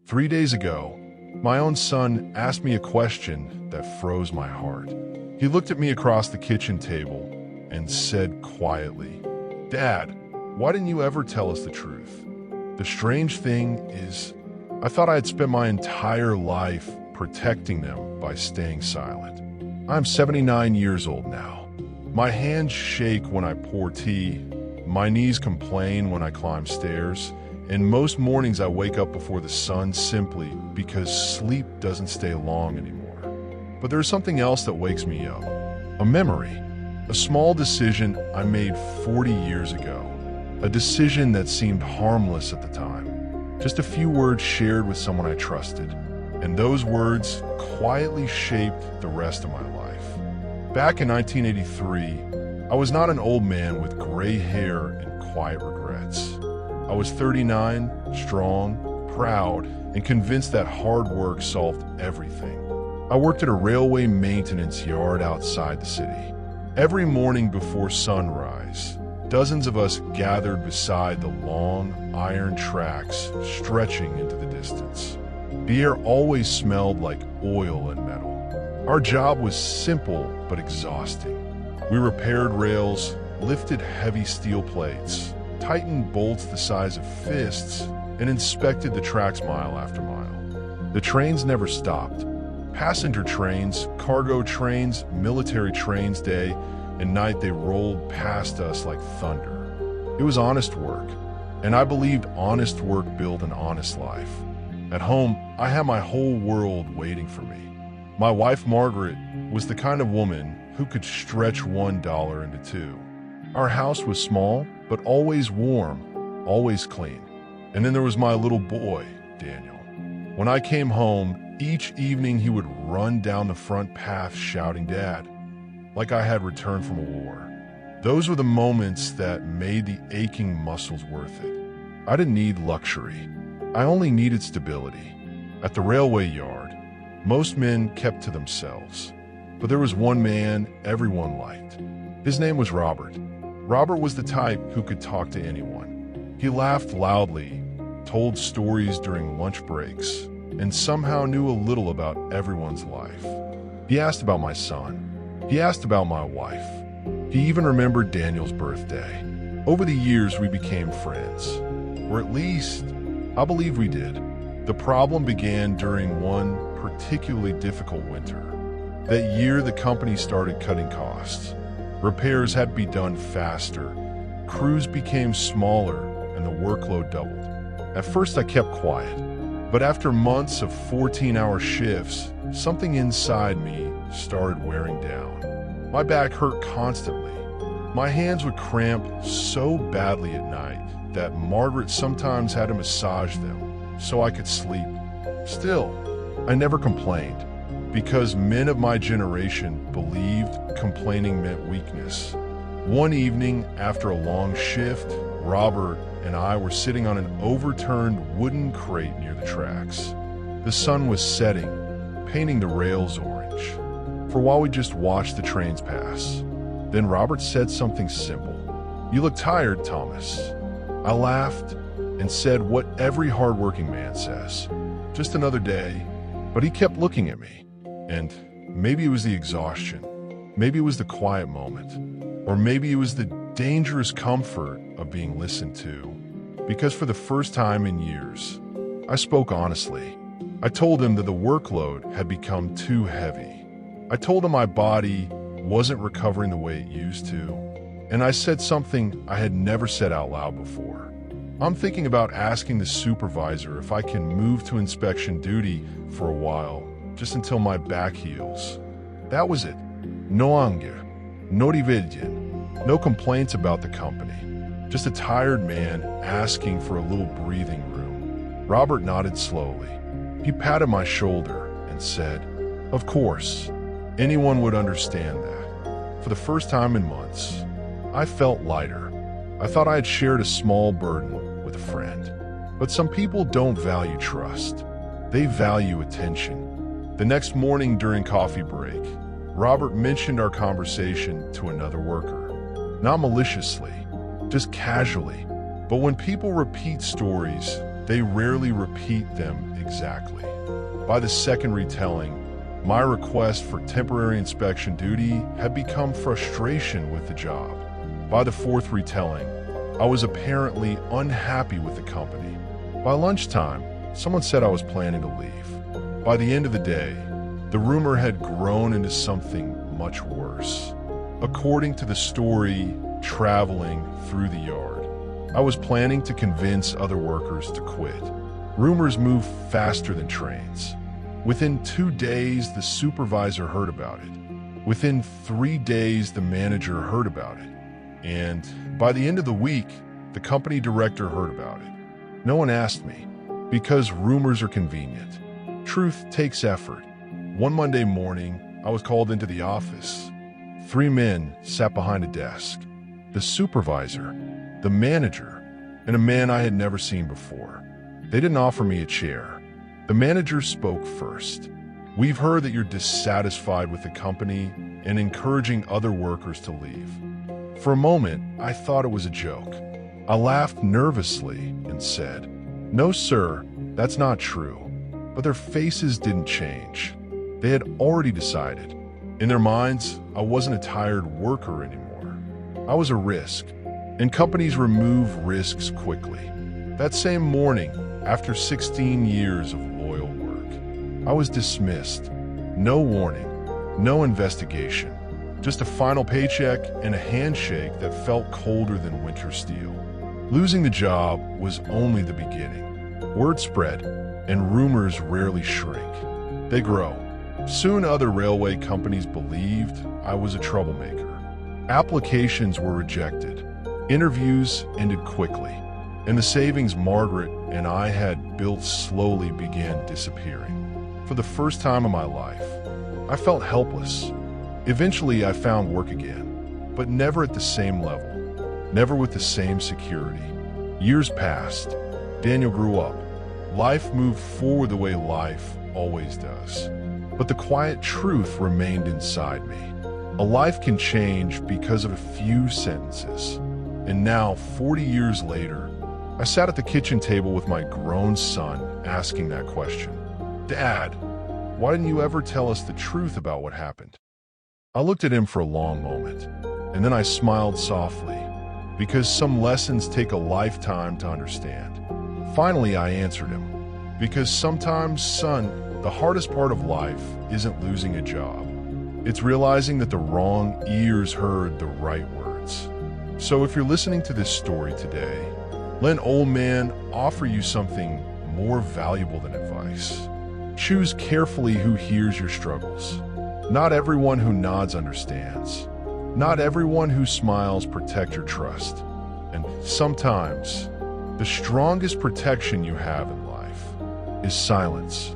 3 days ago, my own son asked me a question that froze my heart. He looked at me across the kitchen table and said quietly, "Dad, why didn't you ever tell us the truth?" The strange thing is, I thought I had spent my entire life protecting them by staying silent. I'm 79 years old now. My hands shake when I pour tea, my knees complain when I climb stairs, and most mornings I wake up before the sun simply because sleep doesn't stay long anymore. But there's something else that wakes me up. A memory. A small decision I made 40 years ago. A decision that seemed harmless at the time. Just a few words shared with someone I trusted. And those words quietly shaped the rest of my life. Back in 1983, I was not an old man with gray hair and quiet regrets. I was 39, strong, proud, and convinced that hard work solved everything. I worked at a railway maintenance yard outside the city. Every morning before sunrise, dozens of us gathered beside the long, iron tracks stretching into the distance. The air always smelled like oil and metal. Our job was simple but exhausting. We repaired rails, lifted heavy steel plates, tightened bolts the size of fists, and inspected the tracks mile after mile. The trains never stopped. Passenger trains, cargo trains, military trains, day and night they rolled past us like thunder. It was honest work, and I believed honest work built an honest life. At home, I had my whole world waiting for me. My wife, Margaret, was the kind of woman who could stretch $1 into two. Our house was small, but always warm, always clean. And then there was my little boy, Daniel. When I came home, each evening he would run down the front path shouting, "Dad," like I had returned from a war. Those were the moments that made the aching muscles worth it. I didn't need luxury. I only needed stability. At the railway yard, most men kept to themselves. But there was one man everyone liked. His name was Robert. Robert was the type who could talk to anyone. He laughed loudly, told stories during lunch breaks, and somehow knew a little about everyone's life. He asked about my son. He asked about my wife. He even remembered Daniel's birthday. Over the years, we became friends. Or at least, I believe we did. The problem began during one particularly difficult winter. That year, the company started cutting costs. Repairs had to be done faster. Crews became smaller, and the workload doubled. At first, I kept quiet. But after months of 14-hour shifts, something inside me started wearing down. My back hurt constantly. My hands would cramp so badly at night that Margaret sometimes had to massage them so I could sleep. Still, I never complained, because men of my generation believed complaining meant weakness. One evening, after a long shift, Robert and I were sitting on an overturned wooden crate near the tracks. The sun was setting, painting the rails orange. For a while we just watched the trains pass. Then Robert said something simple. "You look tired, Thomas." I laughed and said what every hardworking man says. Just another day. But he kept looking at me. And maybe it was the exhaustion. Maybe it was the quiet moment. Or maybe it was the dangerous comfort of being listened to. Because for the first time in years, I spoke honestly. I told him that the workload had become too heavy. I told him my body wasn't recovering the way it used to. And I said something I had never said out loud before. I'm thinking about asking the supervisor if I can move to inspection duty for a while, just until my back heals. That was it. No anger, no revellion, no complaints about the company. Just a tired man asking for a little breathing room. Robert nodded slowly. He patted my shoulder and said, "Of course, anyone would understand that." For the first time in months, I felt lighter. I thought I had shared a small burden with a friend. But some people don't value trust. They value attention. The next morning during coffee break, Robert mentioned our conversation to another worker. Not maliciously, just casually. But when people repeat stories, they rarely repeat them exactly. By the second retelling, my request for temporary inspection duty had become frustration with the job. By the fourth retelling, I was apparently unhappy with the company. By lunchtime, someone said I was planning to leave. By the end of the day, the rumor had grown into something much worse. According to the story traveling through the yard, I was planning to convince other workers to quit. Rumors move faster than trains. Within 2 days, the supervisor heard about it. Within 3 days, the manager heard about it. And by the end of the week, the company director heard about it. No one asked me, because rumors are convenient. Truth takes effort. One Monday morning, I was called into the office. 3 men sat behind a desk. The supervisor, the manager, and a man I had never seen before. They didn't offer me a chair. The manager spoke first. "We've heard that you're dissatisfied with the company and encouraging other workers to leave." For a moment, I thought it was a joke. I laughed nervously and said, "No, sir, that's not true." But their faces didn't change. They had already decided. In their minds, I wasn't a tired worker anymore. I was a risk, and companies remove risks quickly. That same morning, after 16 years of loyal work, I was dismissed. No warning, no investigation, just a final paycheck and a handshake that felt colder than winter steel. Losing the job was only the beginning. Word spread, and rumors rarely shrink. They grow. Soon other railway companies believed I was a troublemaker. Applications were rejected. Interviews ended quickly. And the savings Margaret and I had built slowly began disappearing. For the first time in my life, I felt helpless. Eventually, I found work again, but never at the same level, never with the same security. Years passed. Daniel grew up. Life moved forward the way life always does. But the quiet truth remained inside me. A life can change because of a few sentences. And now, 40 years later, I sat at the kitchen table with my grown son asking that question. "Dad, why didn't you ever tell us the truth about what happened?" I looked at him for a long moment, and then I smiled softly, because some lessons take a lifetime to understand. Finally, I answered him, "Because sometimes, son, the hardest part of life isn't losing a job. It's realizing that the wrong ears heard the right words." So if you're listening to this story today, let an old man offer you something more valuable than advice. Choose carefully who hears your struggles. Not everyone who nods understands. Not everyone who smiles protects your trust. And sometimes, the strongest protection you have in life is silence.